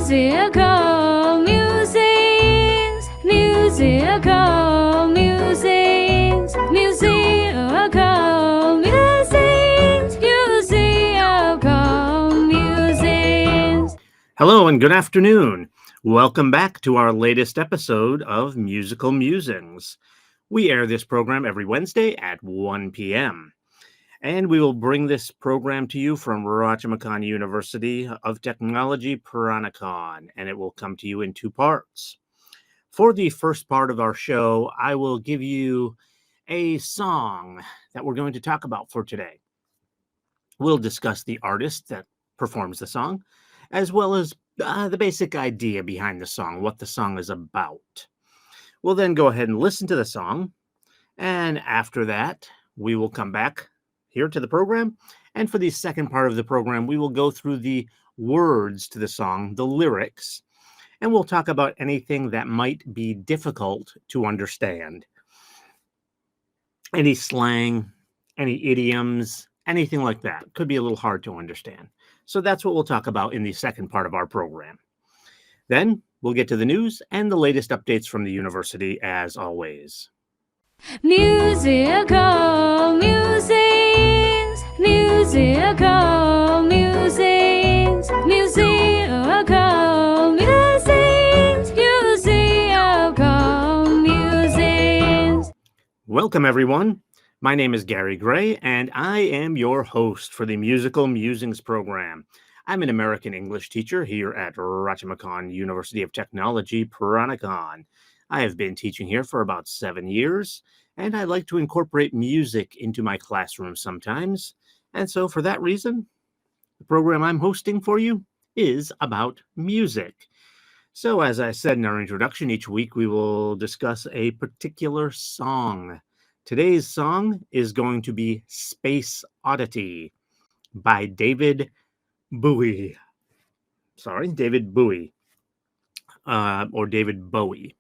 Musical musings, musical musings, musical musings, musical musings. Hello and good afternoon. Welcome back to our latest episode of Musical Musings. We air this program every Wednesday at 1 p.m. And we will bring this program to you from Rajamakan University of Technology, Peranakan, and it will come to you in two parts. For the first part of our show, I will give you a song that we're going to talk about for today. We'll discuss the artist that performs the song, as well as the basic idea behind the song, what the song is about. We'll then go ahead and listen to the song, and after that, we will come back here to the program, and for the second part of the program, we will go through the words to the song, the lyrics, and we'll talk about anything that might be difficult to understand. Any slang, any idioms, anything like that could be a little hard to understand. So that's what we'll talk about in the second part of our program. Then we'll get to the news and the latest updates from the university as always. Musical musings, musical musings, musical musings, musical musings. Welcome, everyone. My name is Gary Gray, and I am your host for the Musical Musings program. I'm an American English teacher here at Rajamakan University of Technology, Peranakan. I have been teaching here for about 7 years, and I like to incorporate music into my classroom sometimes. And so for that reason, the program I'm hosting for you is about music. So as I said in our introduction, each week we will discuss a particular song. Today's song is going to be Space Oddity by David Bowie. David Bowie, or David Bowie.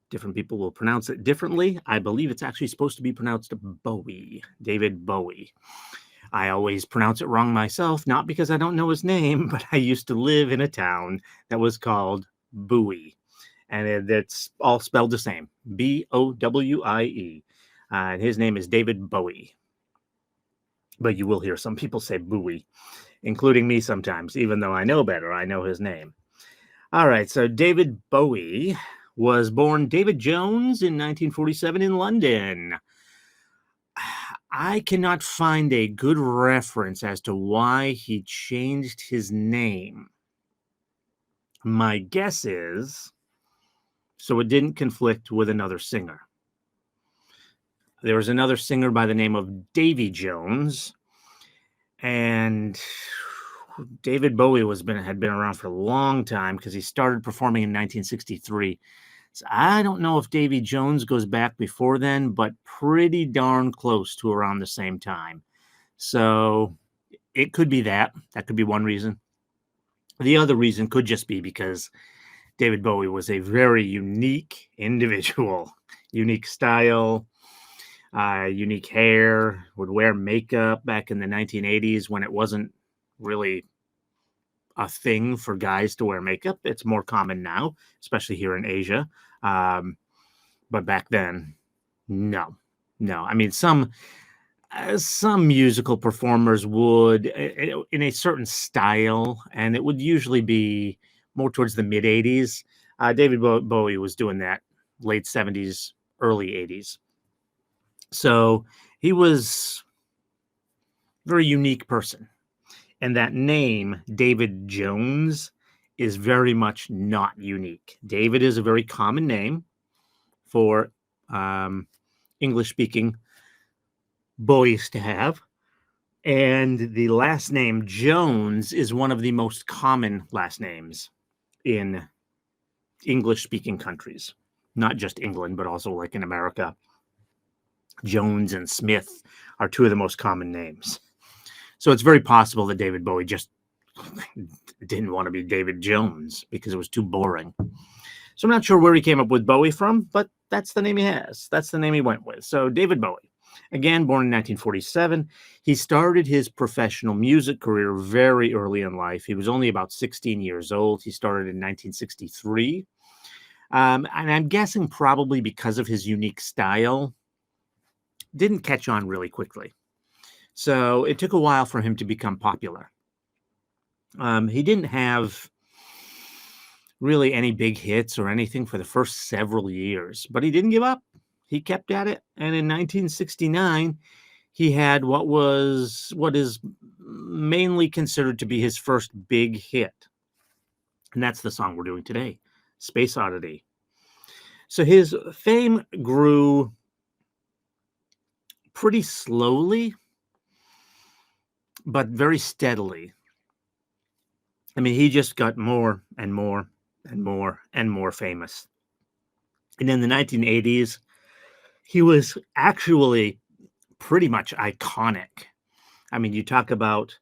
Different people will pronounce it differently. I believe it's actually supposed to be pronounced Bowie, David Bowie. I always pronounce it wrong myself, not because I don't know his name, but I used to live in a town that was called Bowie, and it's all spelled the same, B-O-W-I-E. And his name is David Bowie. But you will hear some people say Bowie, including me sometimes, even though I know better. I know his name. All right, so David Bowie was born David Jones in 1947 in London. I cannot find a good reference as to why he changed his name. My guess is so it didn't conflict with another singer. There was another singer by the name of Davy Jones, and David Bowie had been around for a long time because he started performing in 1963. So I don't know if Davy Jones goes back before then, but pretty darn close to around the same time. So it could be that. That could be one reason. The other reason could just be because David Bowie was a very unique individual, unique style, unique hair, would wear makeup back in the 1980s when it wasn't really a thing for guys to wear makeup. It's more common now, especially here in Asia. But back then, no. I mean, some musical performers would in a certain style, and it would usually be more towards the mid 80s. David Bowie was doing that late 70s, early 80s. So he was a very unique person. And that name, David Jones, is very much not unique. David is a very common name for English-speaking boys to have. And the last name, Jones, is one of the most common last names in English-speaking countries. Not just England, but also like in America. Jones and Smith are two of the most common names. So it's very possible that David Bowie just didn't want to be David Jones because it was too boring. So I'm not sure where he came up with Bowie from, but that's the name he has. That's the name he went with. So David Bowie. Again, born in 1947, he started his professional music career very early in life. He was only about 16 years old. He started in 1963. And I'm guessing probably because of his unique style, didn't catch on really quickly. So it took a while for him to become popular. He didn't have really any big hits or anything for the first several years, but he didn't give up. He kept at it. And in 1969, he had what is mainly considered to be his first big hit. And that's the song we're doing today, Space Oddity. So his fame grew pretty slowly, but very steadily. I mean, he just got more and more and more and more famous. And in the 1980s, he was actually pretty much iconic. I mean, you talk about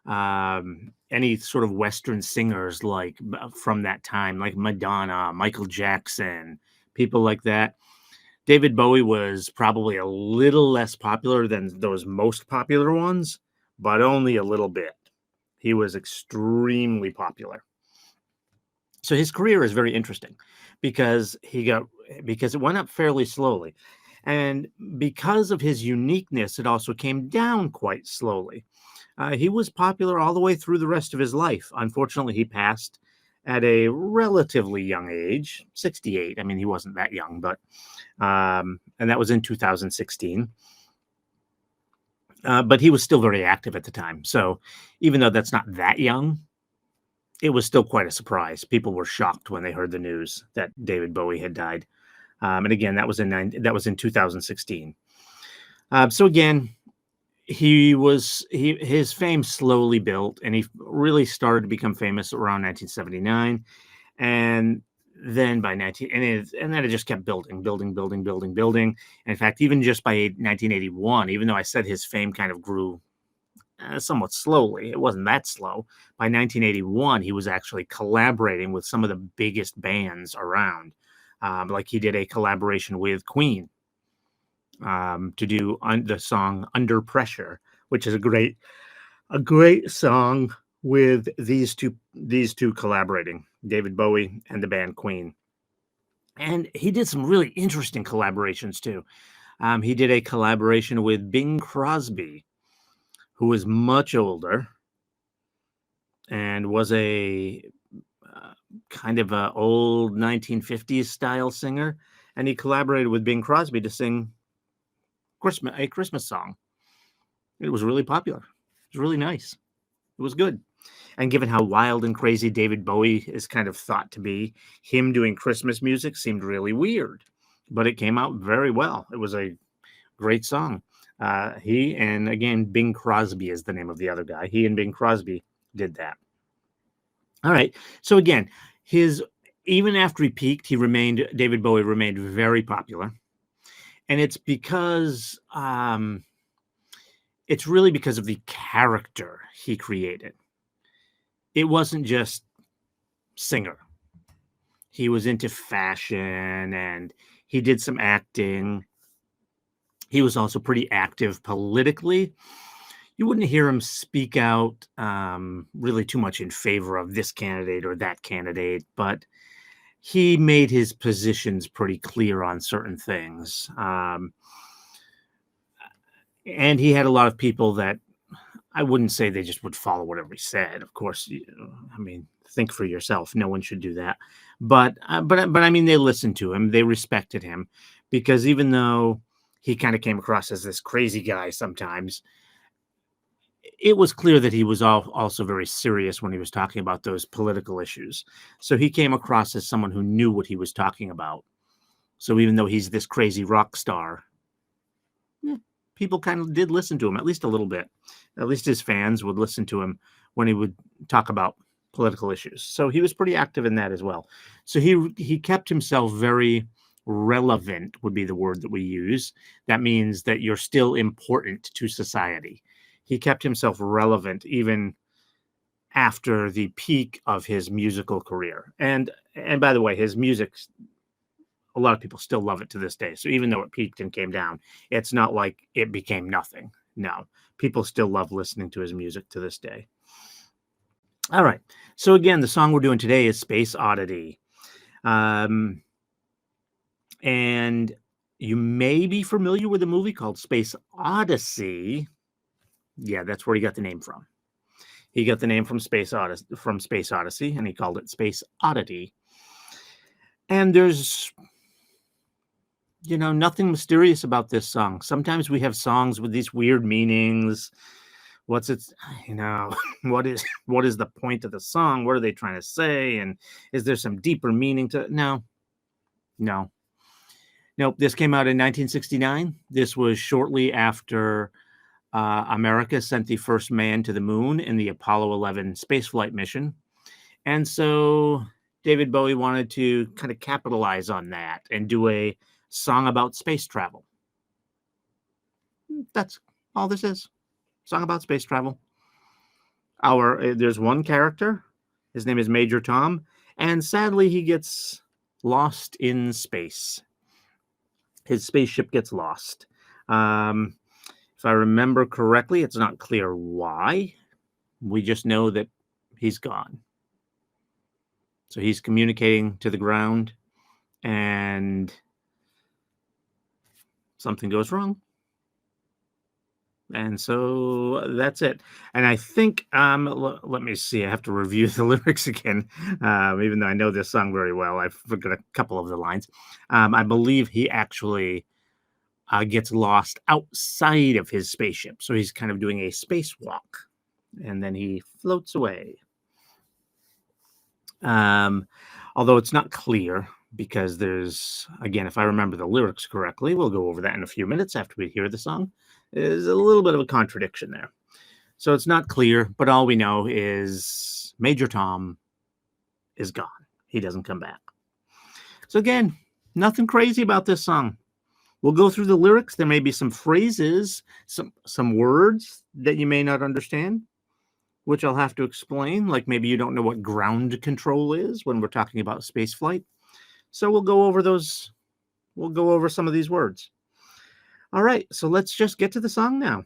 any sort of Western singers like from that time, like Madonna, Michael Jackson, people like that. David Bowie was probably a little less popular than those most popular ones, but only a little bit. He was extremely popular. So his career is very interesting because it went up fairly slowly. And because of his uniqueness, it also came down quite slowly. He was popular all the way through the rest of his life. Unfortunately, he passed at a relatively young age, 68. I mean, he wasn't that young, but and that was in 2016. But he was still very active at the time. So even though that's not that young, it was still quite a surprise. People were shocked when they heard the news that David Bowie had died. And again, that was in 2016. So again, his fame slowly built, and he really started to become famous around 1979, and then by 19 and then it just kept building. In fact, even just by 1981, even though I said his fame kind of grew somewhat slowly, it wasn't that slow. By 1981, he was actually collaborating with some of the biggest bands around. Like he did a collaboration with Queen to do the song "Under Pressure," which is a great song with these two collaborating, David Bowie and the band Queen. And he did some really interesting collaborations too. He did a collaboration with Bing Crosby, who was much older and was a kind of a old 1950s style singer, and he collaborated with Bing Crosby to sing a Christmas song. It was really popular. It was really nice. It was good. And given how wild and crazy David Bowie is kind of thought to be, him doing Christmas music seemed really weird, but it came out very well. It was a great song. He and again, Bing Crosby is the name of the other guy. He and Bing Crosby did that. All right. So again, even after he peaked, David Bowie remained very popular. And it's because it's really because of the character he created. It wasn't just singer. He was into fashion and he did some acting. He was also pretty active politically. You wouldn't hear him speak out really too much in favor of this candidate or that candidate, but he made his positions pretty clear on certain things. And he had a lot of people that I wouldn't say they just would follow whatever he said. Of course, I mean, think for yourself. No one should do that. But I mean, they listened to him. They respected him because even though he kind of came across as this crazy guy sometimes, it was clear that he was also very serious when he was talking about those political issues. So he came across as someone who knew what he was talking about. So even though he's this crazy rock star, people kind of did listen to him, at least a little bit. At least his fans would listen to him when he would talk about political issues. So he was pretty active in that as well. So he kept himself very relevant, would be the word that we use. That means that you're still important to society. He kept himself relevant even after the peak of his musical career. And by the way, his music a lot of people still love it to this day. So even though it peaked and came down, it's not like it became nothing. No, people still love listening to his music to this day. All right. So again, the song we're doing today is Space Oddity. And you may be familiar with a movie called Space Odyssey. Yeah, that's where he got the name from. He got the name from Space Odyssey, and he called it Space Oddity. And there's, nothing mysterious about this song. Sometimes we have songs with these weird meanings. What's its, what is the point of the song? What are they trying to say? And is there some deeper meaning to it? No. Nope. This came out in 1969. This was shortly after America sent the first man to the moon in the Apollo 11 spaceflight mission. And so David Bowie wanted to kind of capitalize on that and do a song about space travel. That's all this is. Song about space travel. There's one character. His name is Major Tom. And sadly, he gets lost in space. His spaceship gets lost. If I remember correctly, it's not clear why. We just know that he's gone. So he's communicating to the ground, and something goes wrong. And so that's it. And I think, let me see, I have to review the lyrics again, even though I know this song very well. I forgot a couple of the lines. I believe he actually gets lost outside of his spaceship. So he's kind of doing a spacewalk, and then he floats away. Although it's not clear, because there's, again, if I remember the lyrics correctly, we'll go over that in a few minutes after we hear the song. There's a little bit of a contradiction there. So it's not clear, but all we know is Major Tom is gone. He doesn't come back. So again, nothing crazy about this song. We'll go through the lyrics. There may be some phrases, some words that you may not understand, which I'll have to explain. Like maybe you don't know what ground control is when we're talking about space flight. So we'll go over those. We'll go over some of these words. All right, so let's just get to the song now.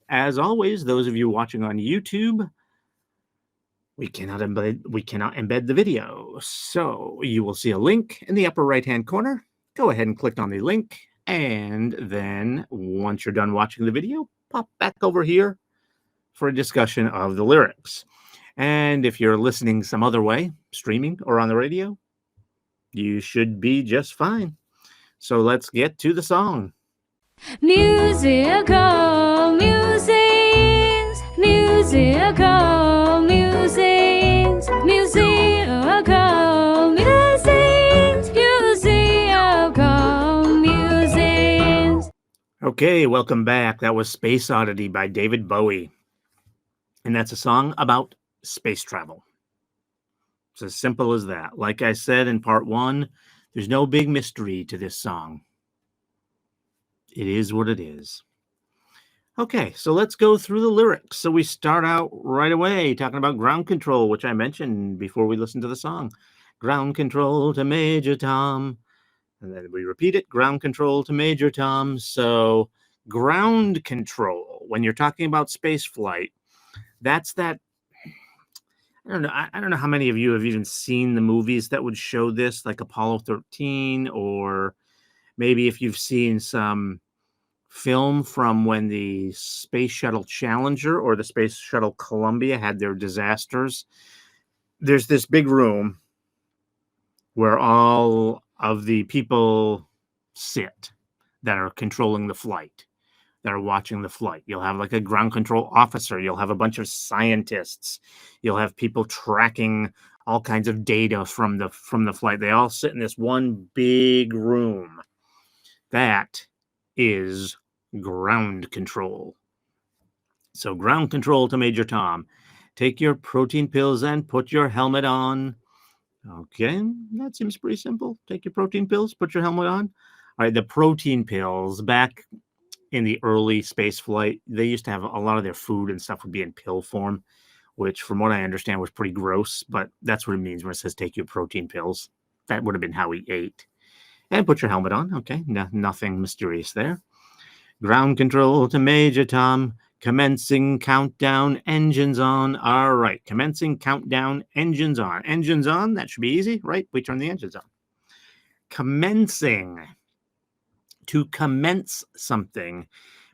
As always, those of you watching on YouTube, we cannot embed the video. So you will see a link in the upper right-hand corner. Go ahead and click on the link. And then once you're done watching the video, pop back over here for a discussion of the lyrics. And if you're listening some other way, streaming or on the radio, you should be just fine. So let's get to the song. Musical musings, musical musings, musical musings, musical musings. Okay, welcome back. That was Space Oddity by David Bowie. And that's a song about space travel. It's as simple as that. Like I said in part one, there's no big mystery to this song. It is what it is. Okay, so let's go through the lyrics. So we start out right away talking about ground control, which I mentioned before we listened to the song. Ground control to Major Tom. And then we repeat it, ground control to Major Tom. So ground control, when you're talking about space flight, that's that. I don't know how many of you have even seen the movies that would show this, like Apollo 13, or maybe if you've seen some film from when the Space Shuttle Challenger or the Space Shuttle Columbia had their disasters. There's this big room where all of the people sit that are controlling the flight, that are watching the flight. You'll have like a ground control officer. You'll have a bunch of scientists. You'll have people tracking all kinds of data from the flight. They all sit in this one big room. That is ground control. So ground control to Major Tom. Take your protein pills and put your helmet on. Okay, that seems pretty simple. Take your protein pills, put your helmet on. All right, the protein pills, back in the early space flight, they used to have a lot of their food and stuff would be in pill form, which from what I understand was pretty gross, but that's what it means when it says take your protein pills. That would have been how he ate. And put your helmet on. Okay, nothing mysterious there. Ground control to Major Tom. Commencing countdown, engines on. All right, commencing countdown, engines on. Engines on, that should be easy, right? We turn the engines on. Commencing. To commence something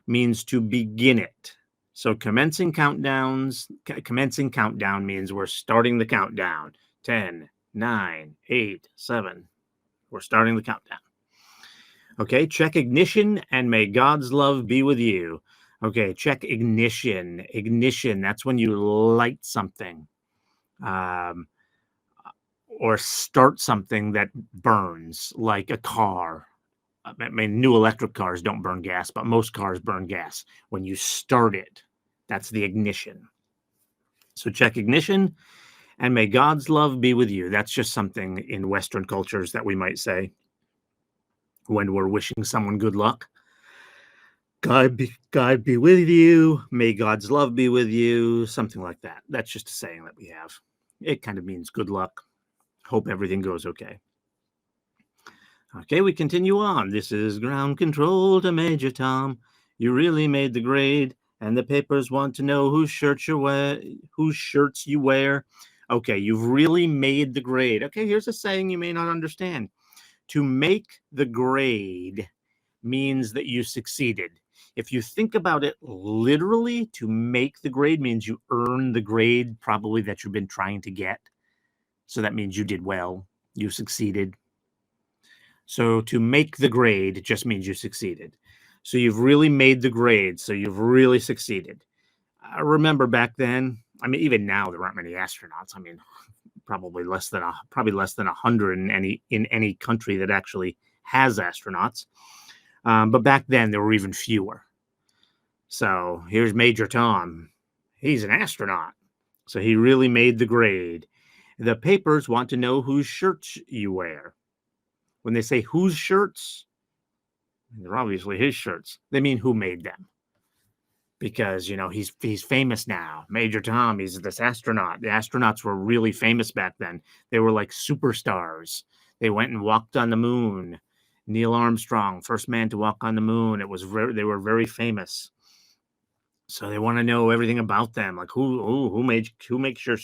means to begin it. So commencing countdown means we're starting the countdown. 10, 9, 8, 7. We're starting the countdown. Okay, check ignition and may God's love be with you. Okay, check ignition. Ignition, that's when you light something or start something that burns, like a car. I mean, new electric cars don't burn gas, but most cars burn gas. When you start it, that's the ignition. So check ignition and may God's love be with you. That's just something in Western cultures that we might say when we're wishing someone good luck. God be with you. May God's love be with you. Something like that. That's just a saying that we have. It kind of means good luck. Hope everything goes okay. Okay, we continue on. This is ground control to Major Tom. You really made the grade, and the papers want to know whose shirts you wear. Okay, you've really made the grade. Okay, here's a saying you may not understand. To make the grade means that you succeeded. If you think about it literally, to make the grade means you earn the grade probably that you've been trying to get. So that means you did well, you succeeded. So to make the grade just means you succeeded. So you've really made the grade, so you've really succeeded. I remember back then, I mean, even now there aren't many astronauts. I mean, probably less than 100 in any country that actually has astronauts. But back then there were even fewer. So here's Major Tom. He's an astronaut. So he really made the grade. The papers want to know whose shirts you wear. When they say whose shirts, they're obviously his shirts. They mean who made them. Because, you know, he's famous now. Major Tom, he's this astronaut. The astronauts were really famous back then. They were like superstars. They went and walked on the moon. Neil Armstrong, first man to walk on the moon. They were very famous. So they want to know everything about them, like who makes your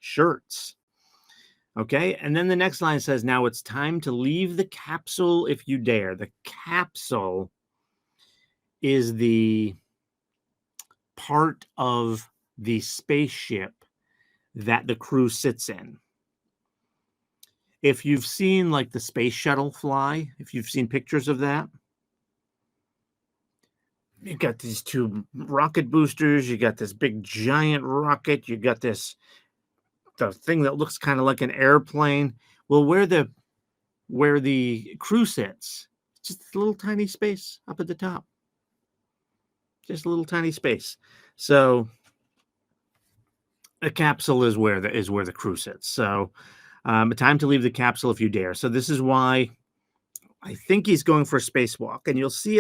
shirts. Okay, and then the next line says, now it's time to leave the capsule if you dare. The capsule is the part of the spaceship that the crew sits in. If you've seen like the space shuttle fly, if you've seen pictures of that, you got these two rocket boosters, you got this big giant rocket, you got the thing that looks kind of like an airplane. Well, where the crew sits, just a little tiny space up at the top. Just a little tiny space. So a capsule is where the crew sits. So time to leave the capsule if you dare. So this is why I think he's going for a spacewalk. And you'll see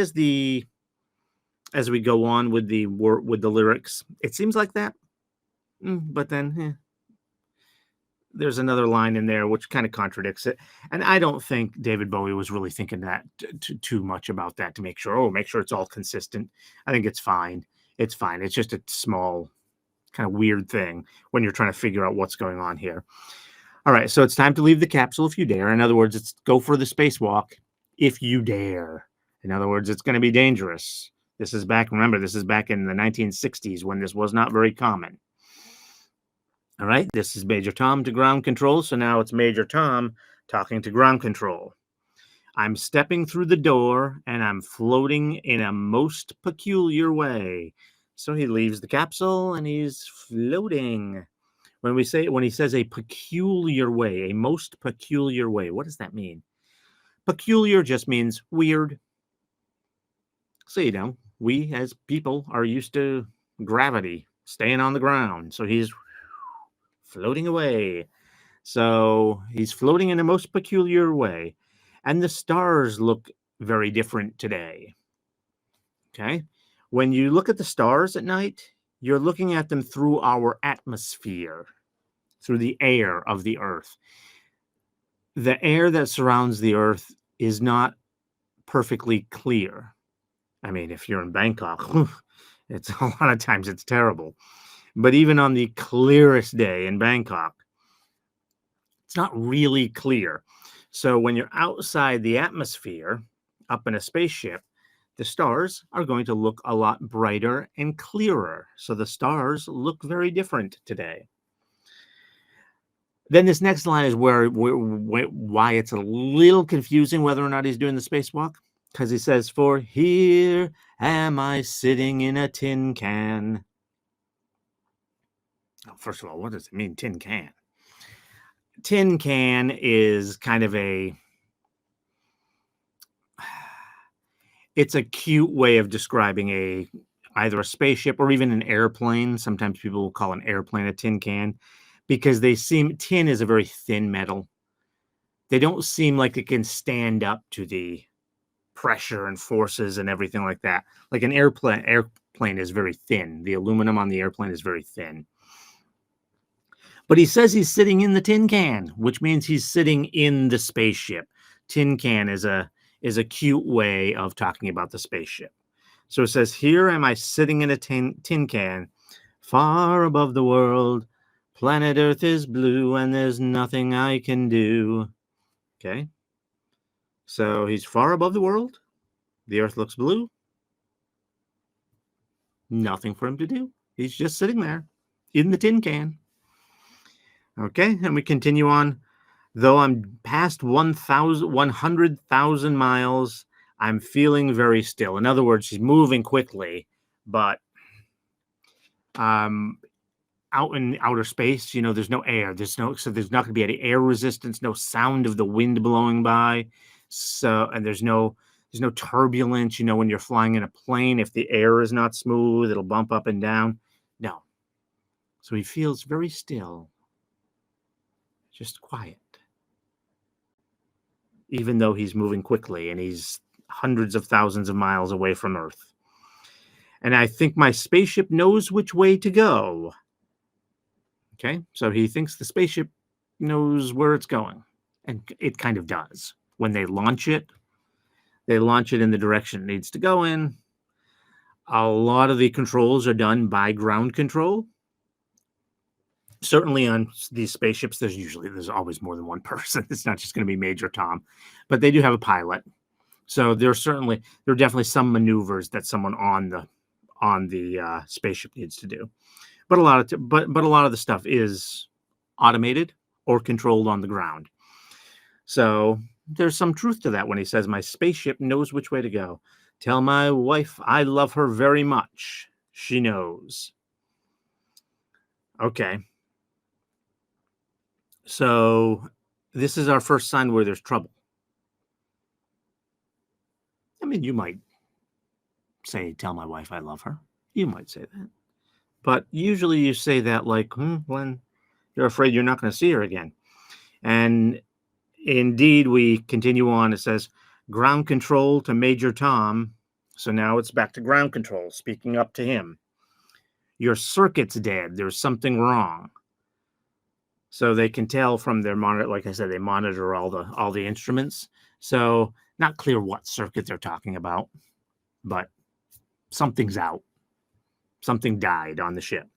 as we go on with the lyrics, it seems like that. But then there's another line in there which kind of contradicts it. And I don't think David Bowie was really thinking that too much about that to make sure it's all consistent. I think it's fine. It's fine. It's just a small kind of weird thing when you're trying to figure out what's going on here. All right, so it's time to leave the capsule if you dare. In other words, it's go for the spacewalk if you dare. In other words, it's going to be dangerous. This is back in the 1960s when this was not very common. All right, this is Major Tom to ground control. So now it's Major Tom talking to ground control. I'm stepping through the door and I'm floating in a most peculiar way. So he leaves the capsule and he's floating. When he says a peculiar way, a most peculiar way, what does that mean? Peculiar just means weird. So, you know, we as people are used to gravity, staying on the ground. So he's floating away. So he's floating in a most peculiar way. And the stars look very different today. Okay. When you look at the stars at night, you're looking at them through our atmosphere, through the air of the earth. The air that surrounds the earth is not perfectly clear. I mean, if you're in Bangkok, it's a lot of times it's terrible. But even on the clearest day in Bangkok, it's not really clear. So when you're outside the atmosphere, up in a spaceship, the stars are going to look a lot brighter and clearer. So the stars look very different today. Then this next line is why it's a little confusing whether or not he's doing the spacewalk. Because he says, "For here am I sitting in a tin can." Oh, first of all, what does it mean, tin can? Tin can is kind of it's a cute way of describing either a spaceship or even an airplane. Sometimes people will call an airplane a tin can because tin is a very thin metal. They don't seem like it can stand up to the pressure and forces and everything like that. Like an airplane is very thin. The aluminum on the airplane is very thin. But he says he's sitting in the tin can, which means he's sitting in the spaceship. Tin can is a cute way of talking about the spaceship. So it says, "Here am I sitting in a tin can, far above the world. Planet Earth is blue and there's nothing I can do." Okay. So he's far above the world. The Earth looks blue. Nothing for him to do. He's just sitting there in the tin can. Okay. And we continue on. "Though I'm past 100,000 miles, I'm feeling very still." In other words, she's moving quickly, but out in outer space, there's no air. There's not going to be any air resistance, no sound of the wind blowing by. So, and there's no turbulence. When you're flying in a plane, if the air is not smooth, it'll bump up and down. No. So he feels very still, just quiet, even though he's moving quickly and he's hundreds of thousands of miles away from Earth. "And I think my spaceship knows which way to go." Okay, so he thinks the spaceship knows where it's going, and it kind of does. When they launch it in the direction it needs to go in. A lot of the controls are done by ground control. Certainly on these spaceships, there's always more than one person. It's not just going to be Major Tom, but they do have a pilot. So there are definitely some maneuvers that someone on the spaceship needs to do. But a lot of the stuff is automated or controlled on the ground. So there's some truth to that when he says, "My spaceship knows which way to go. Tell my wife I love her very much. She knows." Okay. So this is our first sign where there's trouble. I mean, you might say, "Tell my wife I love her." You might say that. But usually you say that like when you're afraid you're not going to see her again. And indeed, we continue on. It says, "Ground control to Major Tom." So now it's back to ground control, speaking up to him. "Your circuit's dead. There's something wrong." So they can tell from their monitor. Like I said, they monitor all the instruments. So not clear what circuit they're talking about, but something's out. Something died on the ship.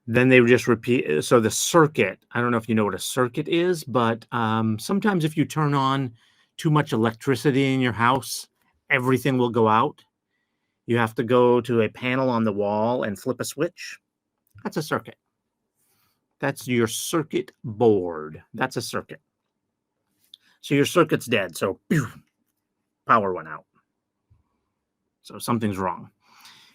Then they would just repeat. So the circuit, I don't know if you know what a circuit is, but sometimes if you turn on too much electricity in your house, everything will go out. You have to go to a panel on the wall and flip a switch. That's a circuit. That's your circuit board. That's a circuit. So your circuit's dead. So power went out. So something's wrong.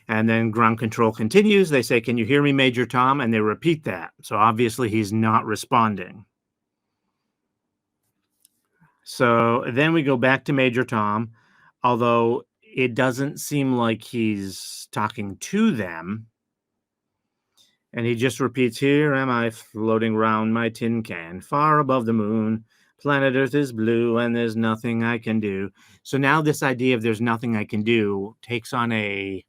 And then ground control continues. They say, "Can you hear me, Major Tom?" And they repeat that. So obviously he's not responding. So then we go back to Major Tom, although it doesn't seem like he's talking to them. And he just repeats, "Here am I floating round my tin can, far above the moon. Planet Earth is blue and there's nothing I can do." So now this idea of "there's nothing I can do" takes on a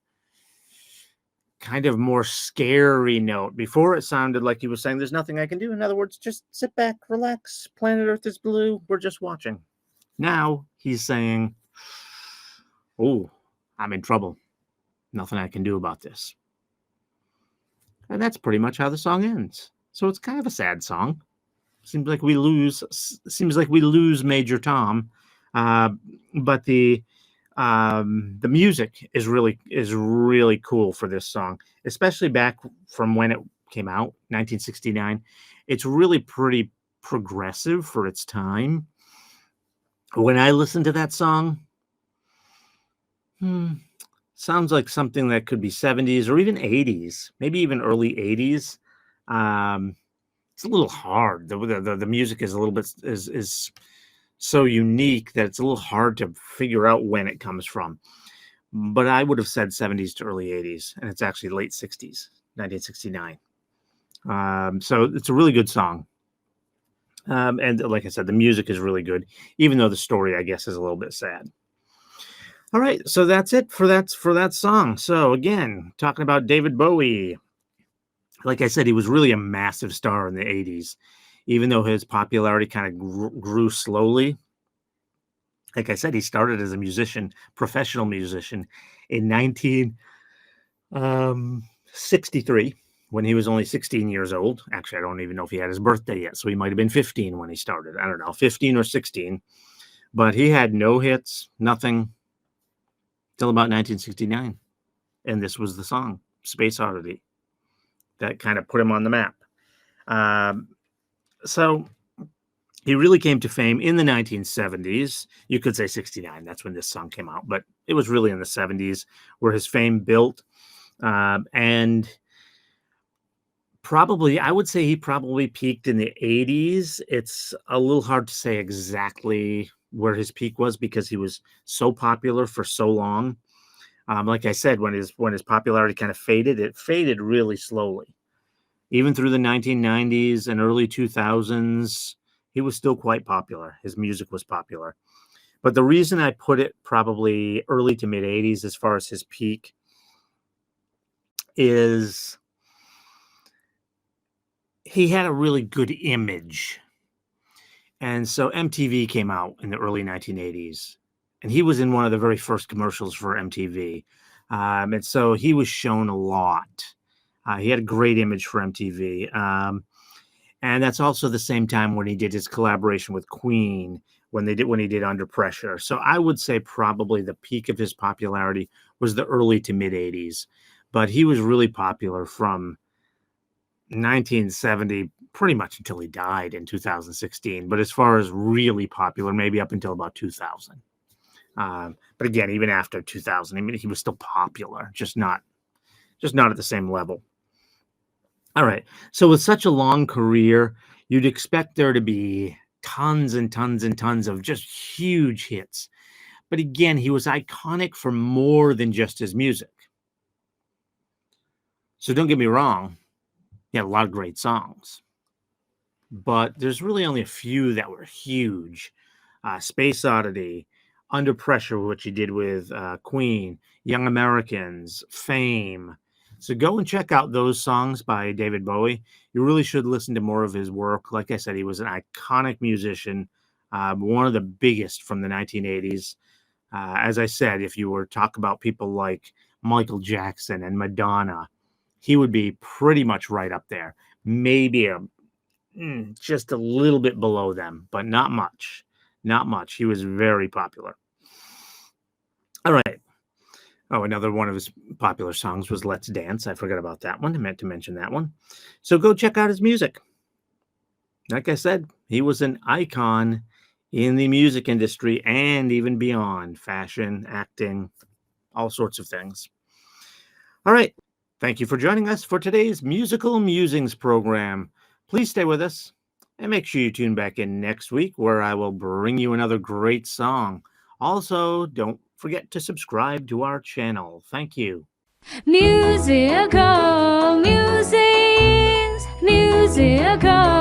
kind of more scary note. Before it sounded like he was saying, "There's nothing I can do." In other words, just sit back, relax. Planet Earth is blue. We're just watching. Now he's saying, "Oh, I'm in trouble. Nothing I can do about this." And that's pretty much how the song ends. So it's kind of a sad song. Seems like we lose Major Tom, but the music is really cool for this song, especially back from when it came out, 1969. It's really pretty progressive for its time. When I listen to that song, sounds like something that could be 70s or even 80s, maybe even early 80s. It's a little hard. The music is a little bit is so unique that it's a little hard to figure out when it comes from. But I would have said 70s to early 80s, and it's actually late 60s, 1969. So it's a really good song. And like I said, the music is really good, even though the story, I guess, is a little bit sad. All right, so that's it for that song. So again, talking about David Bowie. Like I said, he was really a massive star in the 80s, even though his popularity kind of grew slowly. Like I said, he started as a musician, professional musician, in 1963 when he was only 16 years old. Actually, I don't even know if he had his birthday yet, so he might have been 15 when he started. I don't know, 15 or 16. But he had no hits, nothing, till about 1969. And this was the song, Space Oddity, that kind of put him on the map. So he really came to fame in the 1970s. You could say 69. That's when this song came out. But it was really in the 70s where his fame built. And I would say he probably peaked in the 80s. It's a little hard to say exactly where his peak was because he was so popular for so long. Like I said, when his popularity kind of faded, it faded really slowly. Even through the 1990s and early 2000s, he was still quite popular. His music was popular. But the reason I put it probably early to mid 80s as far as his peak is he had a really good image. And so MTV came out in the early 1980s. And he was in one of the very first commercials for MTV. And so he was shown a lot. He had a great image for MTV. And that's also the same time when he did his collaboration with Queen, when he did Under Pressure. So I would say probably the peak of his popularity was the early to mid 80s. But he was really popular from 1970 pretty much until he died in 2016. But as far as really popular, maybe up until about 2000. But again, even after 2000, I mean, he was still popular, just not at the same level. All right. So with such a long career, you'd expect there to be tons and tons and tons of just huge hits. But again, he was iconic for more than just his music. So don't get me wrong. He had a lot of great songs. But there's really only a few that were huge. Space Oddity, Under Pressure, which he did with Queen, Young Americans, Fame. So go and check out those songs by David Bowie. You really should listen to more of his work. Like I said, he was an iconic musician, one of the biggest from the 1980s. As I said, if you were to talk about people like Michael Jackson and Madonna, he would be pretty much right up there. Maybe just a little bit below them, but not much. Not much. He was very popular. All right. Oh, another one of his popular songs was Let's Dance. I forgot about that one. I meant to mention that one. So go check out his music. Like I said, he was an icon in the music industry and even beyond, fashion, acting, all sorts of things. All right. Thank you for joining us for today's Musical Musings program. Please stay with us and make sure you tune back in next week where I will bring you another great song. Also, don't forget to subscribe to our channel. Thank you. Musical musings, musical